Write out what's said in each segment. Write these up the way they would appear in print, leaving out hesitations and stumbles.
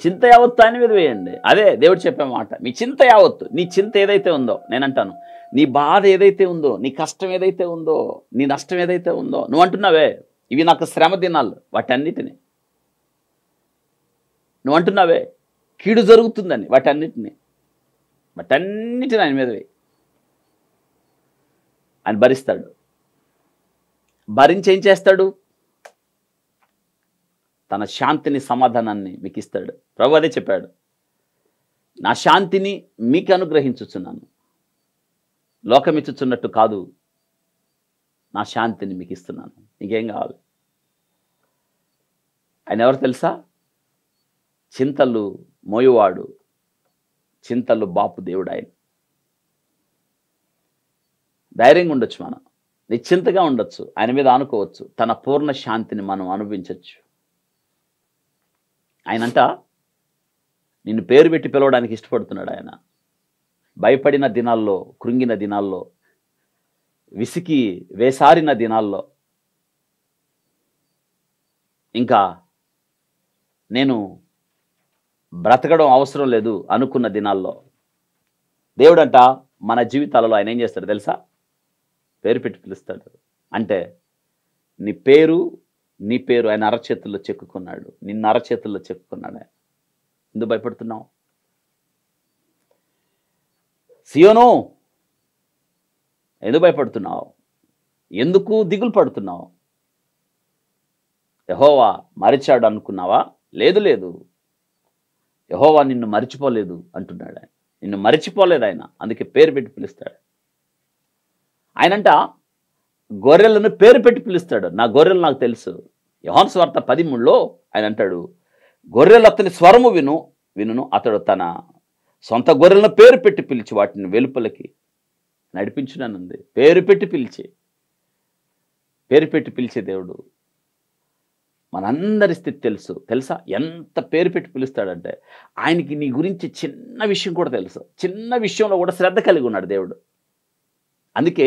చింత యావత్తు ఆయన మీద వేయండి. అదే దేవుడు చెప్పే మాట. మీ చింత యావత్తు, నీ చింత ఏదైతే ఉందో, నేనంటాను నీ బాధ ఏదైతే ఉందో, నీ కష్టం ఏదైతే ఉందో, నీ నష్టం ఏదైతే ఉందో, నువ్వు అంటున్నావే ఇవి నాకు శ్రమ దినాలు, వాటన్నిటిని నువ్వు అంటున్నావే కీడు జరుగుతుందని, వాటన్నిటిని ఆయన మీద వేయి. ఆయన భరిస్తాడు. భరించి ఏం చేస్తాడు? తన శాంతిని, సమాధానాన్ని మీకు ఇస్తాడు. ప్రభు అదే చెప్పాడు, నా శాంతిని మీకు అనుగ్రహించుచున్నాను, లోకమిచ్చుచున్నట్టు కాదు, నా శాంతిని మీకు ఇస్తున్నాను. ఇంకేం కావాలి? ఆయన ఎవరు తెలుసా? చింతలు మోయువాడు, చింతలు బాపు దేవుడు. ఆయన ధైర్యంగా ఉండొచ్చు, మనం నిశ్చింతగా ఉండొచ్చు, ఆయన మీద ఆనుకోవచ్చు. తన పూర్ణ శాంతిని మనం అనుభవించవచ్చు. ఆయనంట నిన్ను పేరు పెట్టి పిలవడానికి ఇష్టపడుతున్నాడు. ఆయన భయపడిన దినాల్లో, కృంగిన దినాల్లో, విసికి వేసారిన దినాల్లో, ఇంకా నేను బ్రతకడం అవసరం లేదు అనుకున్న దినాల్లో దేవుడంట మన జీవితాలలో ఆయన ఏం చేస్తాడు తెలుసా? పేరు పెట్టి పిలుస్తాడు. అంటే నీ పేరు ఆయన అరచేతుల్లో చెక్కుకున్నాడు, నిన్ను అరచేతుల్లో చెక్కుకున్నాడు. ఆయన ఎందుకు భయపడుతున్నావు? సియోను ఎందుకు భయపడుతున్నావు? ఎందుకు దిగులు పడుతున్నావు? యెహోవా మరిచాడు అనుకున్నావా? లేదు లేదు, యెహోవా నిన్ను మరిచిపోలేదు అంటున్నాడు. ఆయన నిన్ను మరిచిపోలేదు. ఆయన అందుకే పేరు పెట్టి పిలుస్తాడు. ఆయనంట గొర్రెలను పేరు పెట్టి పిలుస్తాడు. నా గొర్రెలు నాకు తెలుసు. యోహాను సువార్త 13లో ఆయన అంటాడు, గొర్రెలు అతని స్వరము వినును, అతడు తన సొంత గొర్రెలను పేరు పెట్టి పిలిచి వాటిని వెలుపలకి నడిపించుననుంది. పేరు పెట్టి పిలిచే దేవుడు. మనందరి స్థితి తెలుసా? ఎంత పేరు పెట్టి పిలుస్తాడంటే ఆయనకి నీ గురించి చిన్న విషయం కూడా తెలుసు. చిన్న విషయంలో కూడా శ్రద్ధ కలిగి ఉన్నాడు దేవుడు. అందుకే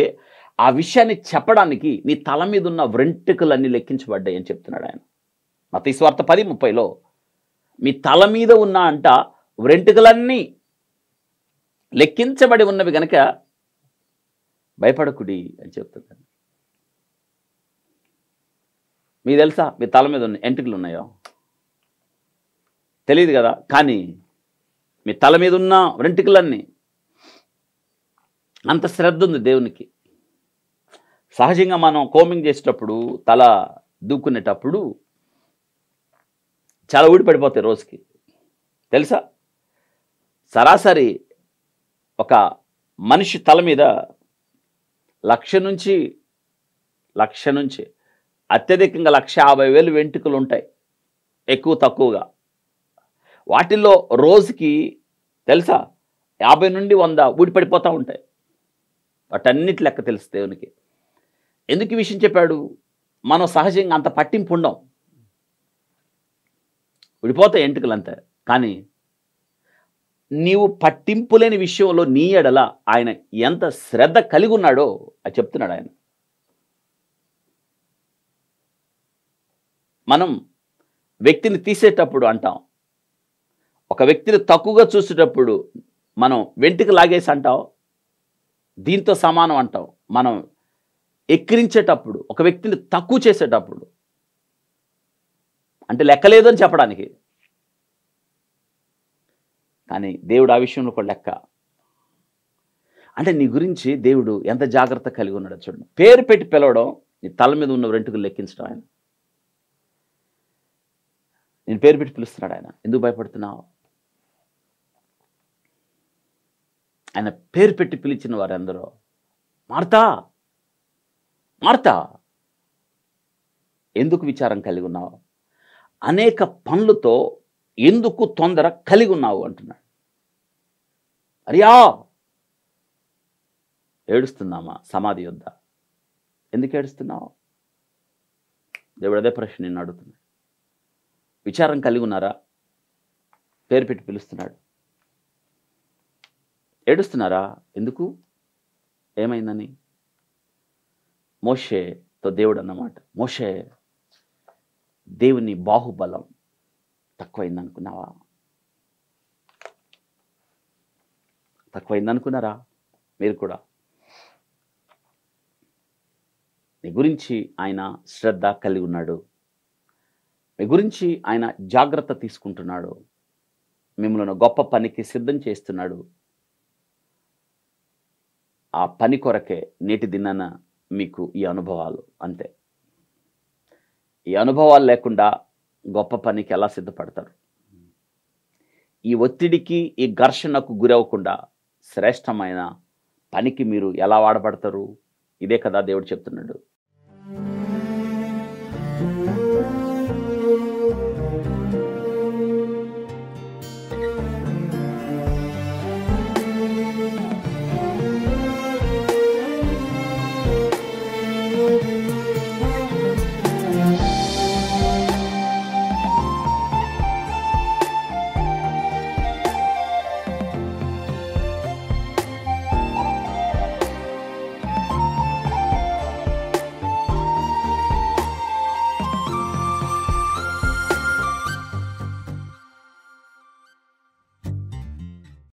ఆ విషయాన్ని చెప్పడానికి నీ తల మీద ఉన్న వెంట్రుకలన్నీ లెక్కించబడ్డాయి అని చెప్తున్నాడు ఆయన. మత్తయి సువార్త 10:30లో మీ తల మీద ఉన్న అంట వెంట్రుకలన్నీ లెక్కించబడి ఉన్నవి గనక భయపడకుడి అని చెప్తున్నాడు. మీకు తెలుసా మీ తల మీద ఉన్న ఎంట్రుకలు ఉన్నాయో? తెలియదు కదా. కానీ మీ తల మీద ఉన్న వెంట్రుకలన్నీ అంత శ్రద్ధ ఉంది దేవునికి. సహజంగా మనం కోమింగ్ చేసేటప్పుడు, తల దూక్కునేటప్పుడు చాలా ఊడిపడిపోతాయి రోజుకి, తెలుసా? సరాసరి ఒక మనిషి తల మీద 1,00,000 నుంచి అత్యధికంగా 1,50,000 వెంట్రుకలు ఉంటాయి, ఎక్కువ తక్కువగా. వాటిల్లో రోజుకి తెలుసా 50 నుండి 100 ఊడిపడిపోతూ ఉంటాయి. వాటన్నిటి లెక్క తెలుసు దేవునికి. ఎందుకు ఈ విషయం చెప్పాడు? మనం సహజంగా అంత పట్టింపు ఉండం, ఊడిపోతాయి ఎంట్రుకలు అంతే. కానీ నీవు పట్టింపు లేని విషయంలో నీ ఎడల ఆయన ఎంత శ్రద్ధ కలిగి ఉన్నాడో అది చెప్తున్నాడు ఆయన. మనం వ్యక్తిని తీసేటప్పుడు అంటాం, ఒక వ్యక్తిని తక్కువగా చూసేటప్పుడు మనం వెంట్రుక లాగేసి అంటాం, దీంతో సమానం అంటాం. మనం ఎక్కిరించేటప్పుడు, ఒక వ్యక్తిని తక్కువ చేసేటప్పుడు అంటే లెక్కలేదు అని చెప్పడానికి. కానీ దేవుడు ఆ విషయంలో కూడా లెక్క. అంటే నీ గురించి దేవుడు ఎంత జాగ్రత్త కలిగి ఉన్నాడో చూడండి. పేరు పెట్టి పిలవడం, నీ తల మీద ఉన్న వెంట్రుకలు లెక్కించడం. ఆయన నేను పేరు పెట్టి పిలుస్తున్నాడు. ఆయన ఎందుకు భయపడుతున్నావు? ఆయన పేరు పెట్టి పిలిచిన వారందరూ మార్తా ఎందుకు విచారం కలిగి ఉన్నావు? అనేక పనులతో ఎందుకు తొందర కలిగి ఉన్నావు అంటున్నాడు. అరియా ఏడుస్తున్నామా సమాధి యొద్ద? ఎందుకు ఏడుస్తున్నావు? దేవుడు అదే ప్రశ్న నిన్ను అడుగుతున్నాడు. విచారం కలిగి ఉన్నారా? పేరు పెట్టి పిలుస్తున్నాడు. ఏడుస్తున్నారా? ఎందుకు? ఏమైందని? మోషేతో దేవుడు అన్నమాట, మోషే దేవుని బాహుబలం తక్కువైంది అనుకున్నావా? తక్కువైంది అనుకున్నారా మీరు కూడా? మీ గురించి ఆయన శ్రద్ధ కలిగి ఉన్నాడు. మీ గురించి ఆయన జాగ్రత్త తీసుకుంటున్నాడు. మిమ్మల్ని గొప్ప పనికి సిద్ధం చేస్తున్నాడు. ఆ పని కొరకే నేటి దినాన మీకు ఈ అనుభవాలు అంతే. ఈ అనుభవాలు లేకుండా గొప్ప పనికి ఎలా సిద్ధపడతారు? ఈ ఒత్తిడికి, ఈ ఘర్షణకు గురవ్వకుండా శ్రేష్టమైన పనికి మీరు ఎలా వాడబడతారు? ఇదే కదా దేవుడు చెప్తున్నాడు.